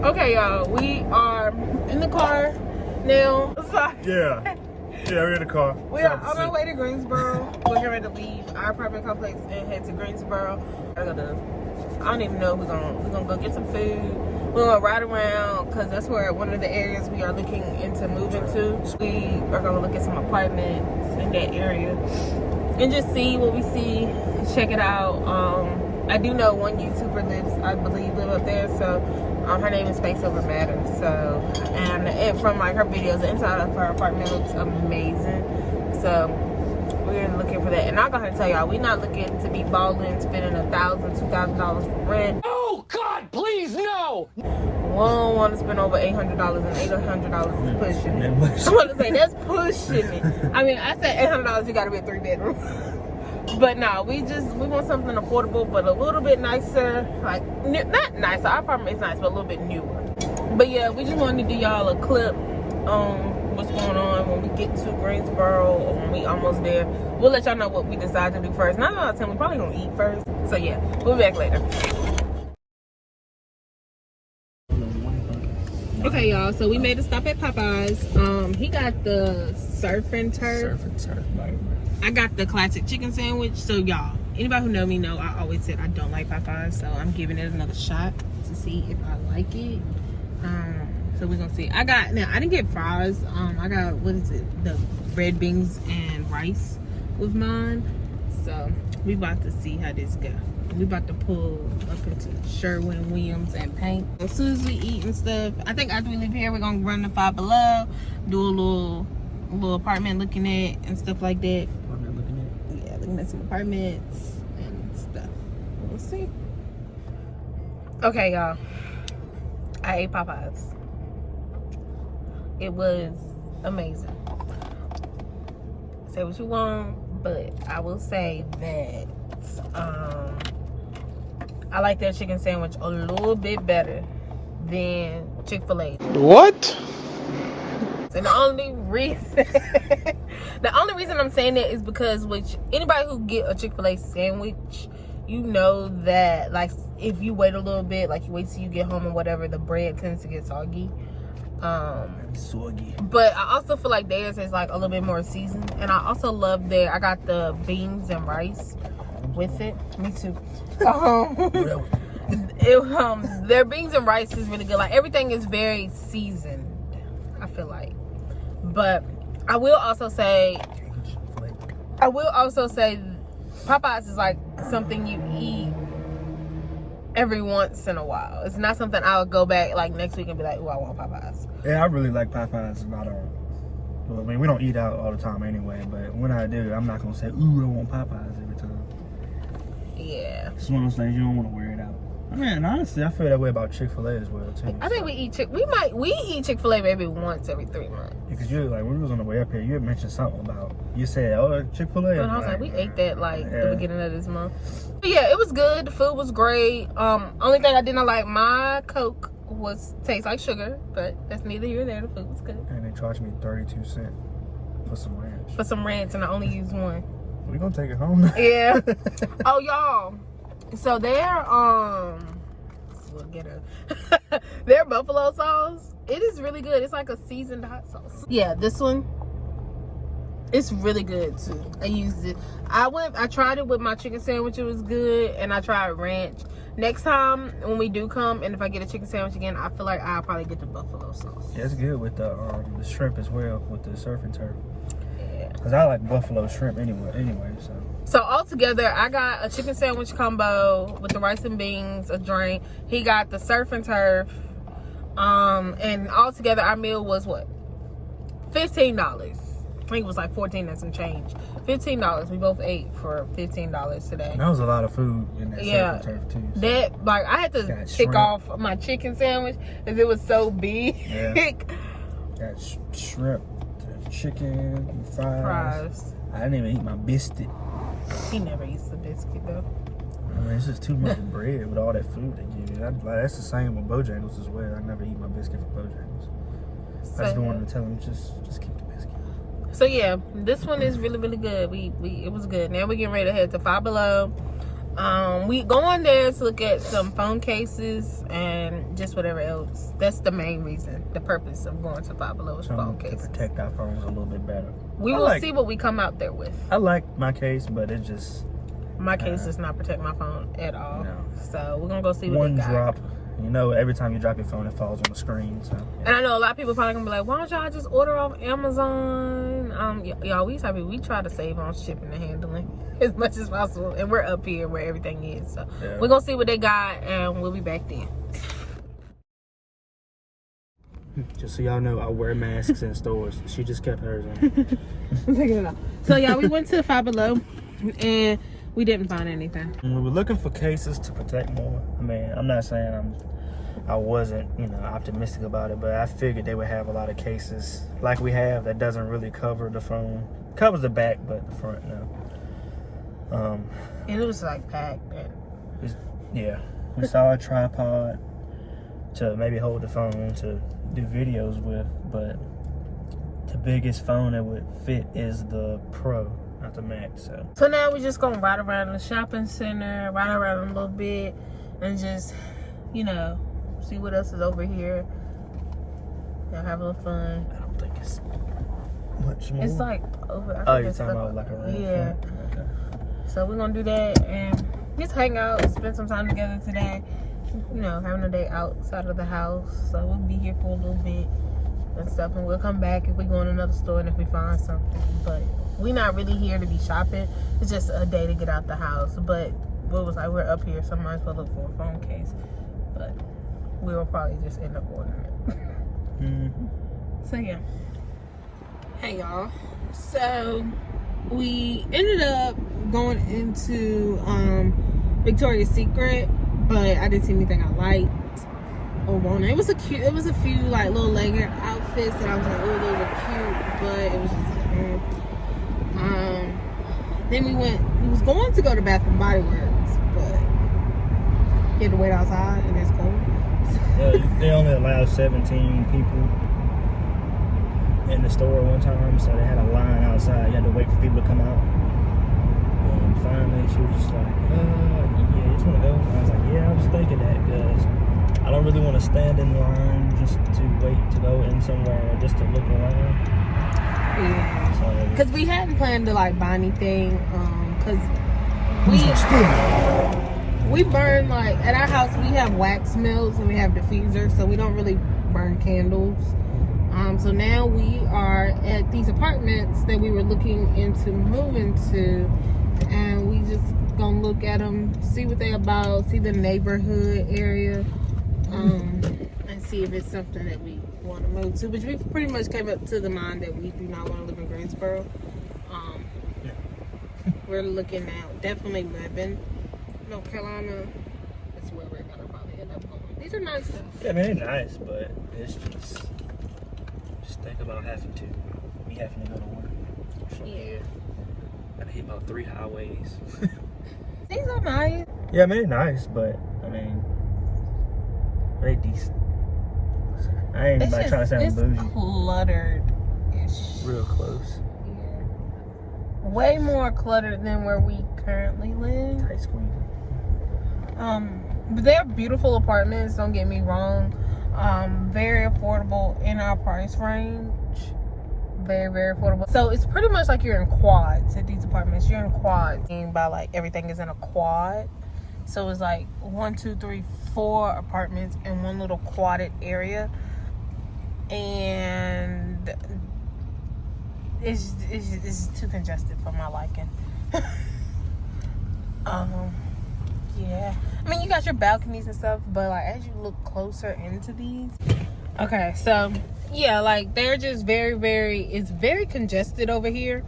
Okay, y'all, we are in the car now. Sorry. Yeah, we're in the car. We are on our way to Greensboro. We're getting ready to leave our apartment complex and head to Greensboro. I don't even know. We're gonna go get some food. We're gonna ride around because that's where one of the areas we are looking into moving to. We are gonna look at some apartments in that area and just see what we see. Check it out. I do know one YouTuber lives up there, so her name is Face Over Matter. So, and from like her videos, the inside of her apartment looks amazing. So we're looking for that. And I'm gonna tell y'all, we're not looking to be balling, spending $1,000, $2,000 for rent. Oh God, please no! We don't want to spend over $800, and $800 is pushing it. I want to say that's pushing it. I mean, I said $800, you gotta be a 3-bedroom. But no, we want something affordable, but a little bit nicer. Like, not nicer. Our apartment is nice, but a little bit newer. But yeah, we just wanted to do y'all a clip on what's going on when we get to Greensboro or when we almost there. We'll let y'all know what we decide to do first. 9 out of 10, we probably gonna eat first. So yeah, we'll be back later. Okay, y'all. So we made a stop at Popeyes. He got the surf and turf. I got the classic chicken sandwich. So y'all, anybody who know me know I always said I don't like Popeyes, so I'm giving it another shot to see if I like it. So we're gonna see. I didn't get fries. I got, what is it, the red beans and rice with mine. So we about to see how this go. We about to pull up into Sherwin Williams and Paint. As soon as we eat and stuff, I think after we leave here, we're gonna run to Five Below, do a little apartment looking at and stuff like that. Yeah, looking at some apartments and stuff. We'll see. Okay, y'all. I ate Popeyes. It was amazing. Say what you want, but I will say that I like their chicken sandwich a little bit better than Chick-fil-A. What? And the only reason I'm saying that is because anybody who get a Chick-fil-A sandwich, you know that like if you wait a little bit, like you wait till you get home or whatever, the bread tends to get soggy. But I also feel like theirs is like a little bit more seasoned, and I also love I got the beans and rice with it. Me too. Their beans and rice is really good. Like everything is very seasoned, I feel like. But I will also say Popeyes is like something you eat every once in a while. It's not something I would go back like next week and be like, "Ooh, I want Popeyes." Yeah, I really like Popeyes. Well, I mean, we don't eat out all the time anyway, but when I do, I'm not gonna say, "Ooh, I want Popeyes" every time. Yeah. It's one of those things you don't want to wear it out. I mean, honestly, I feel that way about Chick-fil-A as well too. I think we eat Chick-fil-A maybe once every 3 months. Because you like when we was on the way up here, you had mentioned something about, you said, "Oh, Chick-fil-A." And I was like, we ate that like the beginning of this month. But yeah, it was good. The food was great. Only thing I didn't like, my Coke tastes like sugar, but that's neither here nor there. The food was good. And they charged me 32 cents for some ranch. For some ranch, and I only used one. We're gonna take it home now. Yeah. Oh, y'all. So their buffalo sauce, it is really good. It's like a seasoned hot sauce. Yeah, this one, it's really good too. I used it. I tried it with my chicken sandwich. It was good, and I tried ranch. Next time when we do come, and if I get a chicken sandwich again, I feel like I'll probably get the buffalo sauce. Yeah, it's good with the shrimp as well, with the surf and turf. Yeah. Because I like buffalo shrimp anyway, so. So altogether, I got a chicken sandwich combo with the rice and beans, a drink. He got the surf and turf. And altogether, our meal was what? $15. I think it was like 14 and some change. $15. We both ate for $15 today. That was a lot of food in that surf and turf too. So. That, like, I had to tick off my chicken sandwich because it was so big. Yeah. Got shrimp, chicken, fries. I didn't even eat my biscuit. He never eats the biscuit though. I mean, it's just too much bread with all that food they give you. That's the same with Bojangles as well. I never eat my biscuit from Bojangles. I just wanted to tell them just keep the biscuit. So yeah, this one is really, really good. It was good. Now we're getting ready to head to Five Below. We go on there to look at some phone cases and just whatever else. That's the main reason, the purpose of going to Five Below is phone cases. To protect our phones a little bit better. We will see what we come out there with. I like my case, but it just... My case does not protect my phone at all. No. So we're going to go see what One they got. drop. You know, every time you drop your phone, it falls on the screen. So, yeah. And I know a lot of people probably gonna be like, why don't y'all just order off Amazon? Y'all, we try to save on shipping and handling as much as possible. And we're up here where everything is. So we're gonna see what they got and we'll be back then. Just so y'all know, I wear masks in stores. She just kept hers on. I'm taking it off. So y'all, we went to Five Below and we didn't find anything. We were looking for cases to protect more. I mean, I'm not saying I wasn't, optimistic about it, but I figured they would have a lot of cases like we have that doesn't really cover the phone. Covers the back, but the front, no. And it was like packed. Yeah. We saw a tripod to maybe hold the phone to do videos with, but the biggest phone that would fit is the Pro, not the Max. So now we're just gonna ride around the shopping center, ride around a little bit, and just, see what else is over here. Y'all have a little fun. I don't think it's much more. It's like over. Oh, you're talking about like a yeah. Okay. So we're gonna do that and just hang out, spend some time together today. Having a day outside of the house. So we'll be here for a little bit and stuff, and we'll come back if we go in another store and if we find something. But we're not really here to be shopping. It's just a day to get out the house. But what was like, we're up here, so I might as well look for a phone case. But we will probably just end up ordering it. So yeah. Hey y'all. So we ended up going into Victoria's Secret, but I didn't see anything I liked or wanted. It was a few like little legged outfits that I was like, oh, those are cute, but it was just then we was going to go to Bath and Body Works, but you had to wait outside and it's cold. They only allow 17 people in the store one time, so they had a line outside. You had to wait for people to come out. And finally, she was just like, yeah, you just want to go? And I was like, yeah, I was thinking that, because I don't really want to stand in line just to wait to go in somewhere just to look around. Yeah. Because we hadn't planned to like buy anything, because we burn, like, at our house we have wax melts and we have diffusers, so we don't really burn candles. So now we are at these apartments that we were looking into moving to, and we just gonna look at them, see what they about, see the neighborhood area, and see if it's something that we want to move to, which we pretty much came up to the mind that we do not want to live in Greensboro. We're looking at definitely living North Carolina. That's where we're gonna probably end up going. These are nice though. Yeah, I mean, they're nice, but it's just think about having to go to work. Yeah. Gotta hit about 3 highways. These are nice. Yeah, I mean, they're nice, but I mean, they decent. I ain't about trying to sound bougie. It's cluttered-ish. Real close. Yeah. Way more cluttered than where we currently live. Tight squeeze. But they're beautiful apartments, don't get me wrong. Very affordable in our price range. Very, very affordable. So it's pretty much like you're in quads at these apartments. You're in quads. And by like everything is in a quad. So it's like 1, 2, 3, 4 apartments in one little quadded area. And it's too congested for my liking. Yeah, I mean, you got your balconies and stuff, but like as you look closer into these, okay, so yeah, like they're just it's very congested over here,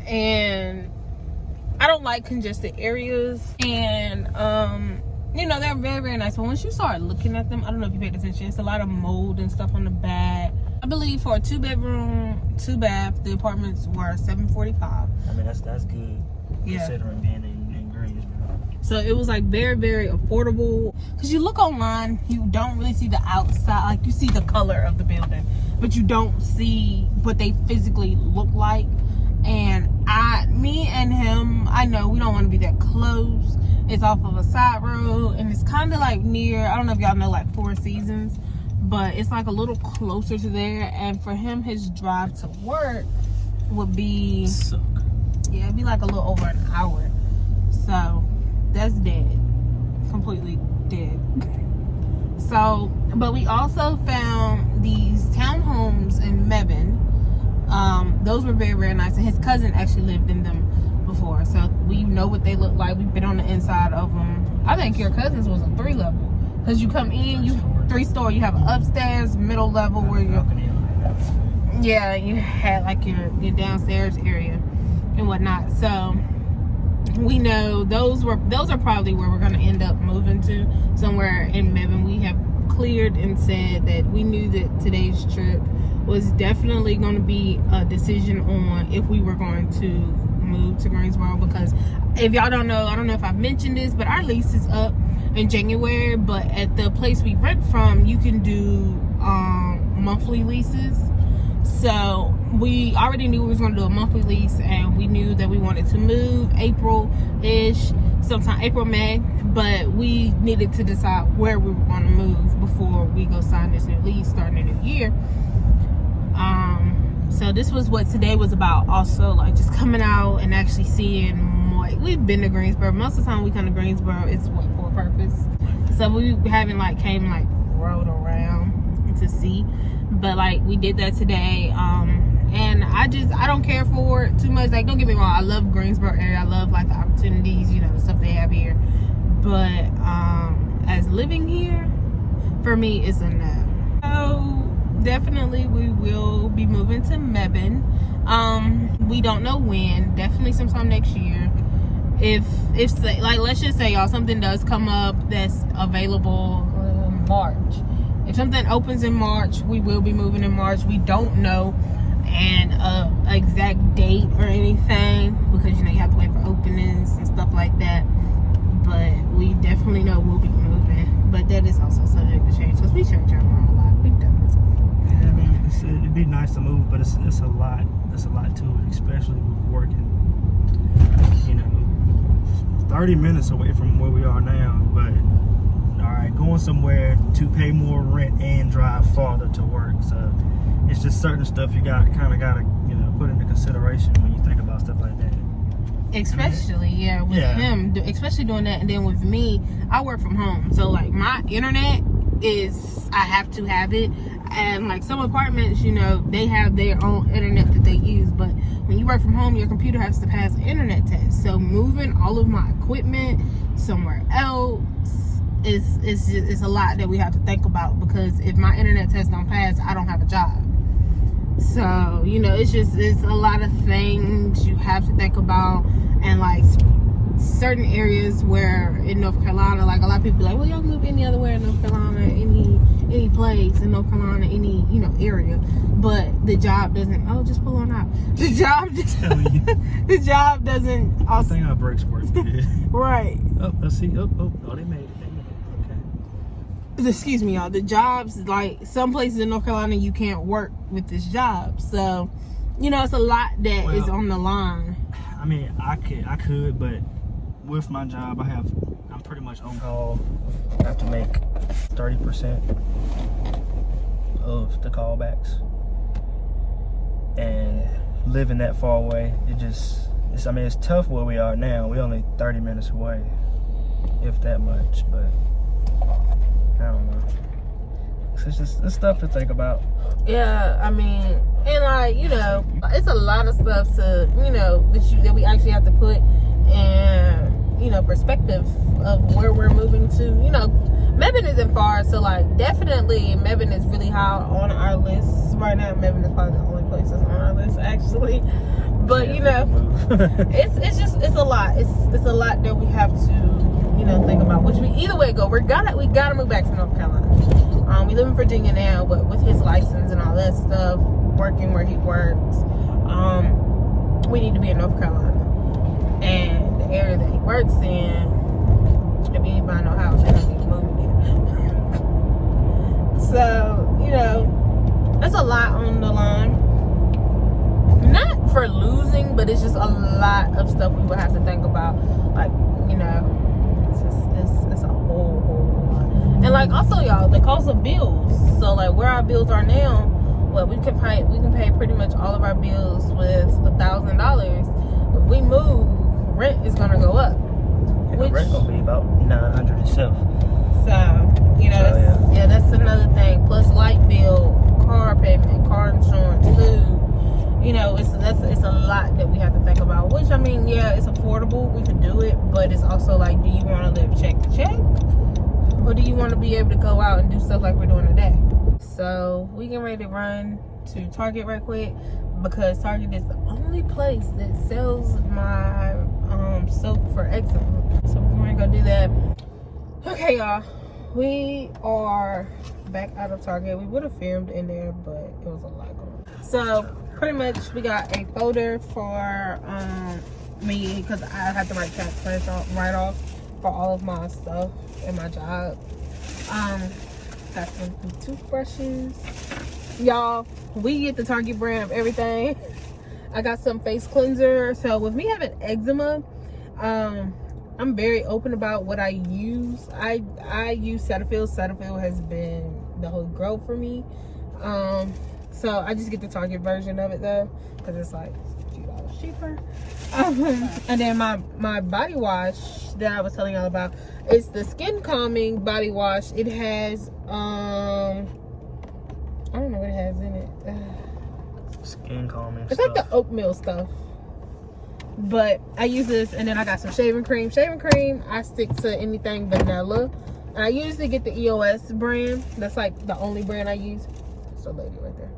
and I don't like congested areas. And they're very, very nice, but once you start looking at them, I don't know if you paid attention, it's a lot of mold and stuff on the back. I believe for a 2-bedroom, 2-bath, the apartments were $745. I mean, that's good, considering being in Greensboro. So it was like very, very affordable. Because you look online, you don't really see the outside. Like you see the color of the building, but you don't see what they physically look like. And me and him, I know we don't want to be that close. It's off of a side road, and it's kind of like near, I don't know if y'all know like Four Seasons, but it's like a little closer to there. And for him, his drive to work would be, yeah, it'd be like a little over an hour. So that's dead, completely dead. So, but we also found these townhomes in Mebane. Those were very, very nice, and his cousin actually lived in them before, so we know what they look like. We've been on the inside of them. I think your cousin's was a 3-level, because you come in, you 3-story. You have an upstairs, middle level where you're, yeah, you had like your downstairs area and whatnot. So we know those are probably where we're going to end up moving to, somewhere in Mebane. We have cleared and said that we knew that today's trip was definitely going to be a decision on if we were going to move to Greensboro, because if y'all don't know, I don't know if I've mentioned this, but our lease is up in January. But at the place we rent from, you can do monthly leases. So we already knew we was going to do a monthly lease, and we knew that we wanted to move April-ish, sometime April, May, but we needed to decide where we were going to move before we go sign this new lease starting a new year. So this was what today was about, also, like just coming out and actually seeing more. We've been to Greensboro. Most of the time we come to Greensboro, it's what, for a purpose. So we haven't rode around to see, but like we did that today. And I don't care for it too much. Like, don't get me wrong, I love Greensboro area. I love like the opportunities, you know, the stuff they have here. But as living here, for me, it's a no. So definitely we will be moving to Mebane. We don't know when. Definitely sometime next year. If like, let's just say, y'all, something does come up that's available in March. If something opens in March, we will be moving in March. We don't know an exact date or anything, because you know you have to wait for openings and stuff like that. But we definitely know we'll be moving. But that is also subject to change, because we change our mind a lot. We've done this before. Yeah, I mean, it'd be nice to move, but it's a lot. There's a lot to it, especially with working. You know, 30 minutes away from where we are now, but all right, going somewhere to pay more rent and drive farther to work. So it's just certain stuff you gotta you know, put into consideration when you think about stuff like that. Especially, yeah, with him, especially doing that. And then with me, I work from home, so like my internet is, I have to have it. And like some apartments, you know, they have their own internet that they use, but when you work from home, your computer has to pass an internet test. So moving all of my equipment somewhere else is a lot that we have to think about, because if my internet test don't pass, I don't have a job. So, you know, it's a lot of things you have to think about. And like certain areas where in North Carolina, like a lot of people be like, well, y'all move any other where in North Carolina, any place in North Carolina, any, you know, area. But the job doesn't, just pull on out. The job doesn't I think our brakes work. right. Oh, let's see. Oh, they made it. Okay. Excuse me, y'all. The jobs, like some places in North Carolina, you can't work with this job. So, you know, it's a lot that is on the line. I mean, I could, but with my job, I'm pretty much on call. I have to make 30% of the callbacks, and living that far away, it's tough where we are now. We're only 30 minutes away, if that much, but I don't know. It's stuff to think about. Yeah, I mean, and like, you know, it's a lot of stuff to, you know, that we actually have to put in, you know, perspective of where we're moving to. You know, Mebane isn't far, so like definitely Mebane is really high on our list right now. Mebane is probably the only place that's on our list, actually. But you know, it's a lot. It's a lot that we have to, you know, think about. Which either way go, we gotta move back to North Carolina. We live in Virginia now, but with his license and all that stuff, working where he works, we need to be in North Carolina. And the area that he works in, if he ain't buying no house, they don't need to move there. So, you know, that's a lot on the line. Not for losing, but it's just a lot of stuff we would have to think about. Like, you know, And like also y'all, the cost of bills. So like where our bills are now, well, we can pay pretty much all of our bills with $1,000. If we move, rent is gonna go up. Yeah, rent gonna be about $900 itself. So you know, that's another thing. Plus light bill, car payment, car insurance, food. You know, it's a lot that we have to think about. Which I mean, yeah, it's affordable. We can do it, but it's also like, do you want to live check to check, or do you want to be able to go out and do stuff like we're doing today? So we getting ready to run to Target right quick because Target is the only place that sells my soap for eczema. So we're gonna go do that. Okay, y'all, we are back out of Target. We would have filmed in there, but it was a lot going on. So pretty much we got a folder for me because I had to write tax write off for all of my stuff in my job. Got some toothbrushes. Y'all, we get the Target brand of everything. I got some face cleanser. So with me having eczema, I'm very open about what I use. I use Cetaphil. Cetaphil has been the whole grow for me. So I just get the Target version of it though, because it's like $2 cheaper. And then my body wash that I was telling y'all about, it's the skin calming body wash. It has I don't know what it has in it. Skin calming it's stuff. like the oatmeal stuff. But I use this, and then I got some shaving cream. Shaving cream, I stick to anything vanilla. And I usually get the EOS brand. That's like the only brand I use. That's a lady right there.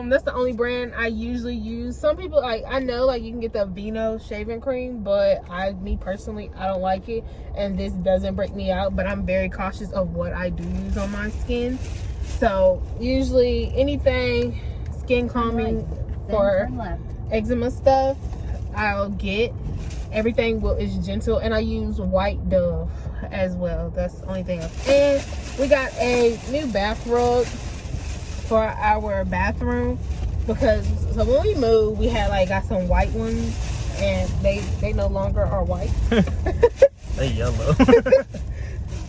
That's the only brand I usually use. Some people, like, I know like you can get the Vino shaving cream, but me personally, I don't like it, and this doesn't break me out. But I'm very cautious of what I do use on my skin. So usually anything skin calming for eczema stuff, I'll get. Everything is gentle, and I use white Dove as well. That's the only thing else. And we got a new bath rug for our bathroom, because so when we moved, we had got some white ones, and they no longer are white. They yellow.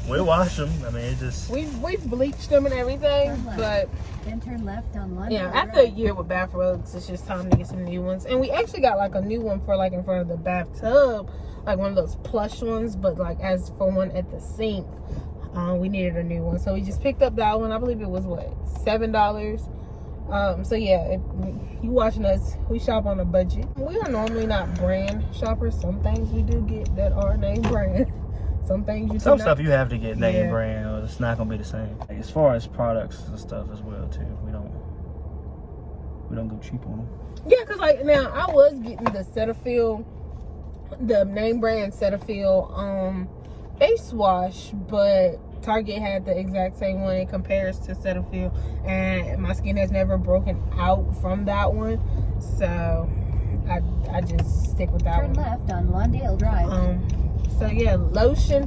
We wash them. I mean, it just we've bleached them and everything, but then turn left on London. yeah, after a year with bath rugs, it's just time to get some new ones. And we actually got a new one for in front of the bathtub, like one of those plush ones, but as for one at the sink, we needed a new one, so we just picked up that one. I believe it was what, $7. So yeah, if you watching us, we shop on a budget. We are normally not brand shoppers. Some things we do get that are name brand. Some things some stuff you have to get name brand, or it's not gonna be the same. As far as products and stuff as well too, we don't go cheap on them. Yeah, cause now I was getting the Cetaphil, the name brand Cetaphil face wash, but Target had the exact same one. It compares to Cetaphil, and my skin has never broken out from that one, so I just stick with that one. Turn left on Lawndale Drive. So yeah, lotion.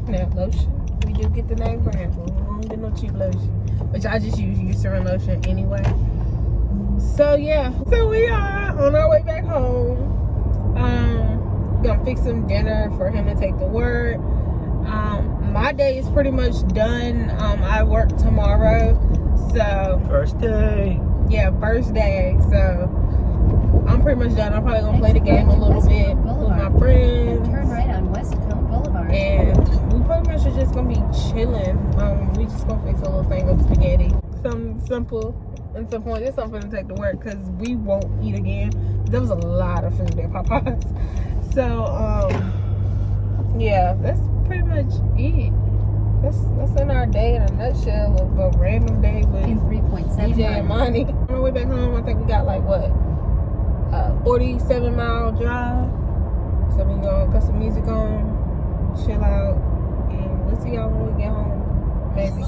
We do get the name brand. We don't get no cheap lotion, which I just use Eucerin lotion anyway. So yeah, so we are on our way back home. Gonna fix some dinner for him to take to work. My day is pretty much done. I work tomorrow, so first day. Yeah, first day. So I'm pretty much done. I'm probably gonna play the game a little bit with my friends. Turn right on Westfield Boulevard. And we pretty much are just gonna be chilling. We just gonna fix a little thing of spaghetti. Something simple. At some point, it's something to take to work because we won't eat again. There was a lot of food at Popeyes. So, yeah, that's pretty much it. That's in our day in a nutshell of a random day with In 3.7 DJ and Monty. On our way back home, I think we got 47-mile drive. So we gonna cut some music on, chill out, and we'll see y'all when we get home. Maybe.